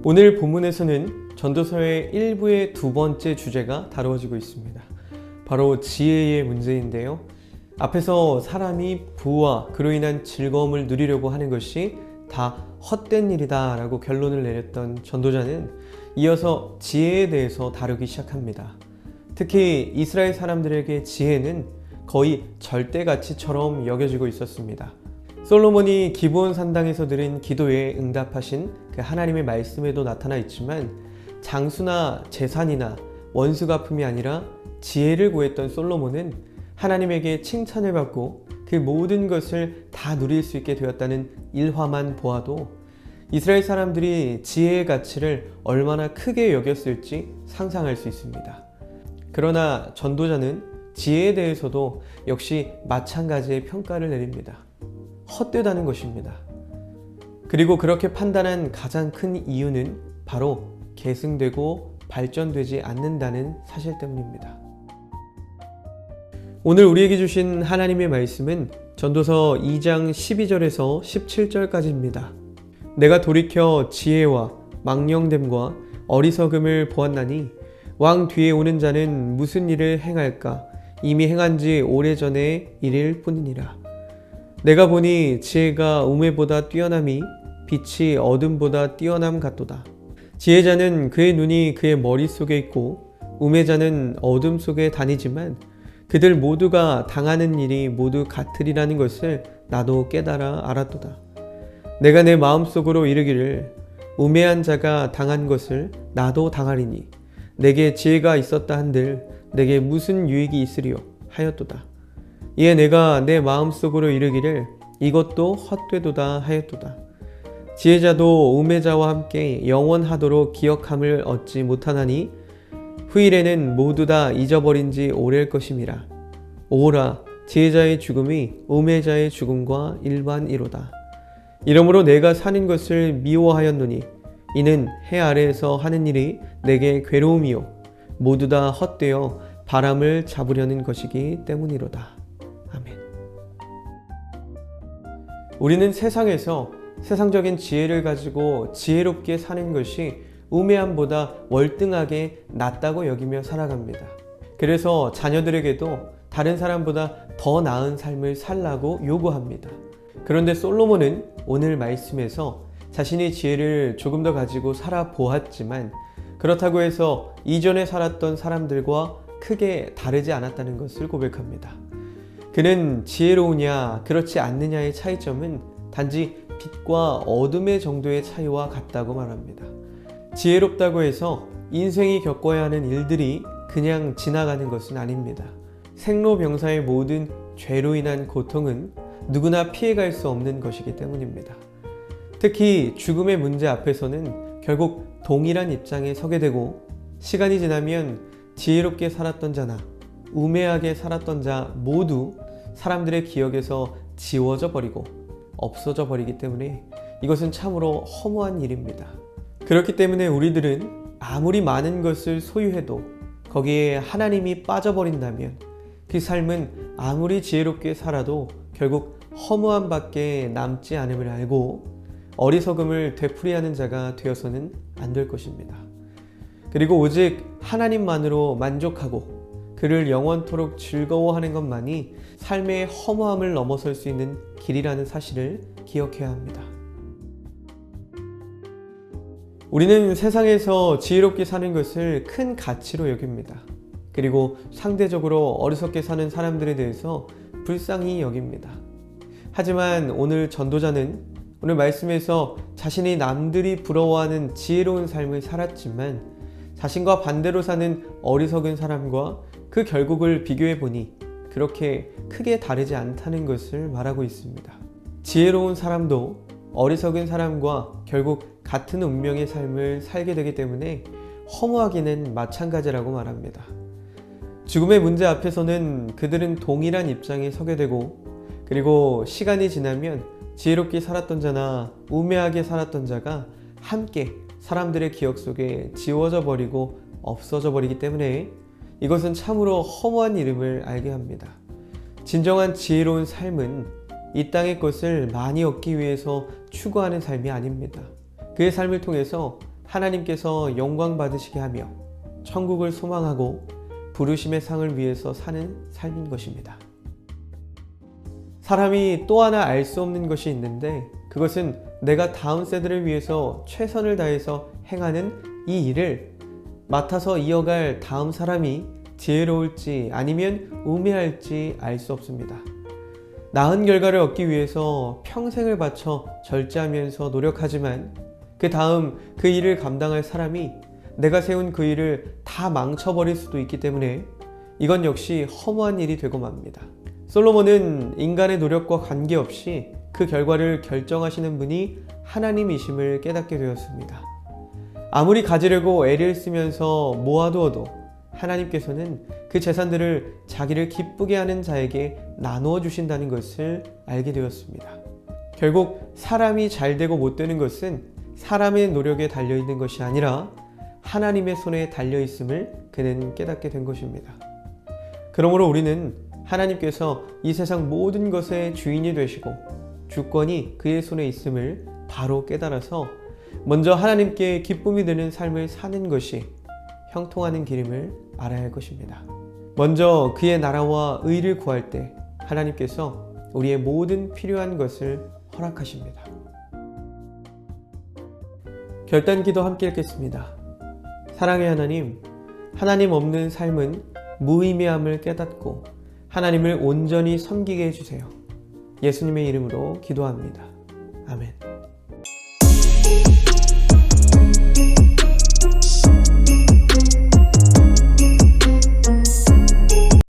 오늘 본문에서는 전도서의 일부의 두 번째 주제가 다루어지고 있습니다. 바로 지혜의 문제인데요. 앞에서 사람이 부와 그로 인한 즐거움을 누리려고 하는 것이 다 헛된 일이다 라고 결론을 내렸던 전도자는 이어서 지혜에 대해서 다루기 시작합니다. 특히 이스라엘 사람들에게 지혜는 거의 절대 가치처럼 여겨지고 있었습니다. 솔로몬이 기브온 산당에서 드린 기도에 응답하신 그 하나님의 말씀에도 나타나 있지만 장수나 재산이나 원수 갚음이 아니라 지혜를 구했던 솔로몬은 하나님에게 칭찬을 받고 그 모든 것을 다 누릴 수 있게 되었다는 일화만 보아도 이스라엘 사람들이 지혜의 가치를 얼마나 크게 여겼을지 상상할 수 있습니다. 그러나 전도자는 지혜에 대해서도 역시 마찬가지의 평가를 내립니다. 헛되다는 것입니다. 그리고 그렇게 판단한 가장 큰 이유는 바로 계승되고 발전되지 않는다는 사실 때문입니다. 오늘 우리에게 주신 하나님의 말씀은 전도서 2장 12절에서 17절까지입니다. 내가 돌이켜 지혜와 망령됨과 어리석음을 보았나니 왕 뒤에 오는 자는 무슨 일을 행할까? 이미 행한 지 오래전의 일일 뿐이니라. 내가 보니 지혜가 우매보다 뛰어남이 빛이 어둠보다 뛰어남 같도다. 지혜자는 그의 눈이 그의 머릿속에 있고 우매자는 어둠 속에 다니지만 그들 모두가 당하는 일이 모두 같으리라는 것을 나도 깨달아 알았도다. 내가 내 마음속으로 이르기를 우매한 자가 당한 것을 나도 당하리니 내게 지혜가 있었다 한들 내게 무슨 유익이 있으리요 하였도다. 이에 내가 내 마음속으로 이르기를 이것도 헛되도다 하였도다. 지혜자도 우매자와 함께 영원하도록 기억함을 얻지 못하나니 후일에는 모두 다 잊어버린 지 오래일 것임이라. 오라 지혜자의 죽음이 우매자의 죽음과 일반이로다. 이러므로 내가 사는 것을 미워하였노니 이는 해 아래에서 하는 일이 내게 괴로움이요 모두 다 헛되어 바람을 잡으려는 것이기 때문이로다. 아멘. 우리는 세상에서 세상적인 지혜를 가지고 지혜롭게 사는 것이 우매함보다 월등하게 낫다고 여기며 살아갑니다. 그래서 자녀들에게도 다른 사람보다 더 나은 삶을 살라고 요구합니다. 그런데 솔로몬은 오늘 말씀에서 자신이 지혜를 조금 더 가지고 살아보았지만 그렇다고 해서 이전에 살았던 사람들과 크게 다르지 않았다는 것을 고백합니다. 그는 지혜로우냐 그렇지 않느냐의 차이점은 단지 빛과 어둠의 정도의 차이와 같다고 말합니다. 지혜롭다고 해서 인생이 겪어야 하는 일들이 그냥 지나가는 것은 아닙니다. 생로병사의 모든 죄로 인한 고통은 누구나 피해갈 수 없는 것이기 때문입니다. 특히 죽음의 문제 앞에서는 결국 동일한 입장에 서게 되고 시간이 지나면 지혜롭게 살았던 자나 우매하게 살았던 자 모두 사람들의 기억에서 지워져 버리고 없어져 버리기 때문에 이것은 참으로 허무한 일입니다. 그렇기 때문에 우리들은 아무리 많은 것을 소유해도 거기에 하나님이 빠져버린다면 그 삶은 아무리 지혜롭게 살아도 결국 허무함밖에 남지 않음을 알고 어리석음을 되풀이하는 자가 되어서는 안 될 것입니다. 그리고 오직 하나님만으로 만족하고 그를 영원토록 즐거워하는 것만이 삶의 허무함을 넘어설 수 있는 길이라는 사실을 기억해야 합니다. 우리는 세상에서 지혜롭게 사는 것을 큰 가치로 여깁니다. 그리고 상대적으로 어리석게 사는 사람들에 대해서 불쌍히 여깁니다. 하지만 오늘 전도자는 오늘 말씀에서 자신이 남들이 부러워하는 지혜로운 삶을 살았지만 자신과 반대로 사는 어리석은 사람과 그 결국을 비교해 보니 그렇게 크게 다르지 않다는 것을 말하고 있습니다. 지혜로운 사람도 어리석은 사람과 결국 같은 운명의 삶을 살게 되기 때문에 허무하기는 마찬가지라고 말합니다. 죽음의 문제 앞에서는 그들은 동일한 입장에 서게 되고 그리고 시간이 지나면 지혜롭게 살았던 자나 우매하게 살았던 자가 함께 사람들의 기억 속에 지워져 버리고 없어져 버리기 때문에 이것은 참으로 허무한 일임을 알게 합니다. 진정한 지혜로운 삶은 이 땅의 것을 많이 얻기 위해서 추구하는 삶이 아닙니다. 그의 삶을 통해서 하나님께서 영광 받으시게 하며 천국을 소망하고 부르심의 상을 위해서 사는 삶인 것입니다. 사람이 또 하나 알 수 없는 것이 있는데 그것은 내가 다음 세대를 위해서 최선을 다해서 행하는 이 일을 맡아서 이어갈 다음 사람이 지혜로울지 아니면 우매할지 알 수 없습니다. 나은 결과를 얻기 위해서 평생을 바쳐 절제하면서 노력하지만 그 다음 그 일을 감당할 사람이 내가 세운 그 일을 다 망쳐버릴 수도 있기 때문에 이건 역시 허무한 일이 되고 맙니다. 솔로몬은 인간의 노력과 관계없이 그 결과를 결정하시는 분이 하나님이심을 깨닫게 되었습니다. 아무리 가지려고 애를 쓰면서 모아두어도 하나님께서는 그 재산들을 자기를 기쁘게 하는 자에게 나누어 주신다는 것을 알게 되었습니다. 결국 사람이 잘 되고 못 되는 것은 사람의 노력에 달려있는 것이 아니라 하나님의 손에 달려있음을 그는 깨닫게 된 것입니다. 그러므로 우리는 하나님께서 이 세상 모든 것의 주인이 되시고 주권이 그의 손에 있음을 바로 깨달아서 먼저 하나님께 기쁨이 되는 삶을 사는 것이 형통하는 길임을 알아야 할 것입니다. 먼저 그의 나라와 의를 구할 때 하나님께서 우리의 모든 필요한 것을 허락하십니다. 결단기도 함께 읽겠습니다. 사랑의 하나님, 하나님 없는 삶은 무의미함을 깨닫고 하나님을 온전히 섬기게 해주세요. 예수님의 이름으로 기도합니다. 아멘.